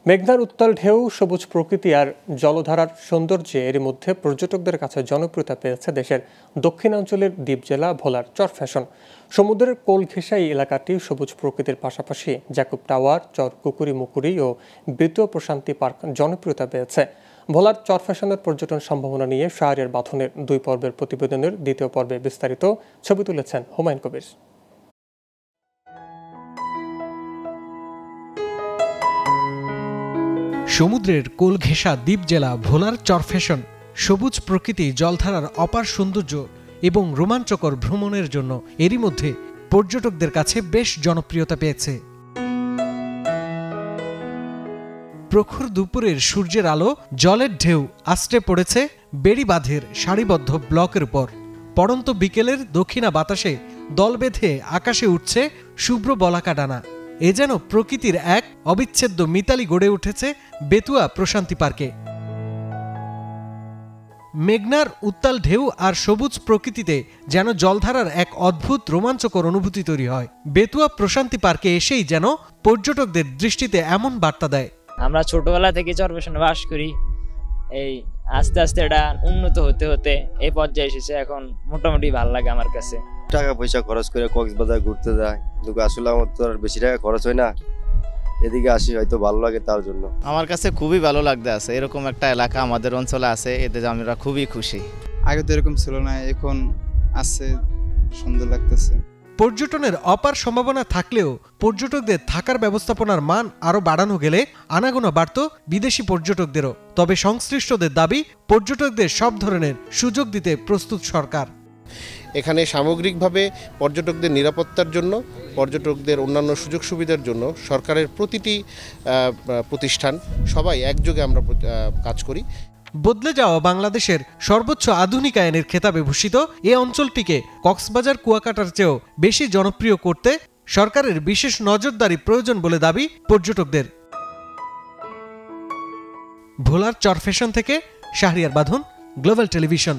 মেঘনার উত্তাল ঢেউ, সবুজ প্রকৃতি আর জলধারার সৌন্দর্যে এর মধ্যে পর্যটকদের কাছে জনপ্রিয়তা পেয়েছে দেশের দক্ষিণাঞ্চলের দ্বীপ জেলা ভোলার চরফ্যাশন। সমুদ্রের কোল ঘেঁষা এই এলাকাটি সবুজ প্রকৃতির পাশাপাশি জ্যাকুব টাওয়ার, চর কুকুরি মুকুরি ও বৃতীয় প্রশান্তি পার্ক জনপ্রিয়তা পেয়েছে। ভোলার চরফ্যাশনের পর্যটন সম্ভাবনা নিয়ে শাহরিয়ার বাঁধনের 2 পর্বের প্রতিবেদনের 2য় পর্বে বিস্তারিত ছবি তুলেছেন হুমায়ুন কবির। সমুদ্রের কোল ঘেঁষা দ্বীপ জেলা ভোলার চরফ্যাশন সবুজ প্রকৃতি, জলধারার অপার সৌন্দর্য এবং রোমাঞ্চকর ভ্রমণের জন্য এরই মধ্যে পর্যটকদের কাছে বেশ জনপ্রিয়তা পেয়েছে। প্রখর দুপুরের সূর্যের আলো, জলের ঢেউ আশ্রে পড়েছে বেড়িবাঁধের সারিবদ্ধ ব্লকের উপর। পড়ন্ত বিকেলের দক্ষিণা বাতাসে দল বেঁধে আকাশে উঠছে শুভ্র বলাকা ডানা। এ যেন প্রকৃতির এক অবিচ্ছেদ্য মিতালি গড়ে উঠেছে বেতুয়া প্রশান্তি পার্কে। মেঘনার উত্তাল ঢেউ আর সবুজ প্রকৃতিতে যেন জলধারার এক অদ্ভুত রোমাঞ্চকর অনুভূতি তৈরি হয়। বেতুয়া প্রশান্তি পার্কে এসেই যেন পর্যটকদের দৃষ্টিতে এমন বার্তা দেয়। আমরা ছোটবেলা থেকে চরফ্যাশনে বাস করি, এই আস্তে আস্তে এটা উন্নত হতে হতে এই পর্যায়ে এসেছে। এখন মোটামুটি ভালো লাগে আমার কাছে। টাকা পয়সা খরচ করে কক্সবাজার ঘুরতে যায়, কিন্তু আসলে আমার তো আর বেশি টাকা খরচ হয় না, এদিকে আসি হয়তো ভালো লাগে তার জন্য। আমার কাছে খুবই ভালো লাগতে আছে, এরকম একটা এলাকা আমাদের অঞ্চলে আছে, এতে আমরা খুবই খুশি। আগে তো এরকম ছিল না, এখন আছে, সুন্দর লাগতেছে। পর্যটনের অপার সম্ভাবনা থাকলেও পর্যটকদের থাকার ব্যবস্থাপনার মান আরও বাড়ানো গেলে আনাগোনা বাড়ত বিদেশি পর্যটকদেরও। তবে সংশ্লিষ্টদের দাবি, পর্যটকদের সব ধরনের সুযোগ দিতে প্রস্তুত সরকার। এখানে সামগ্রিকভাবে পর্যটকদের নিরাপত্তার জন্য, পর্যটকদের অন্যান্য সুযোগ সুবিধার জন্য সরকারের প্রতিটি প্রতিষ্ঠান সবাই একযোগে আমরা কাজ করি। বদলে যাওয়া বাংলাদেশের সর্বোচ্চ আধুনিকায়নের খেতাবে ভূষিত এ অঞ্চলটিকে কক্সবাজার কুয়াকাটার চেয়েও বেশি জনপ্রিয় করতে সরকারের বিশেষ নজরদারি প্রয়োজন বলে দাবি পর্যটকদের। ভোলার চরফ্যাশন থেকে শাহরিয়ার বাঁধন, গ্লোবাল টেলিভিশন।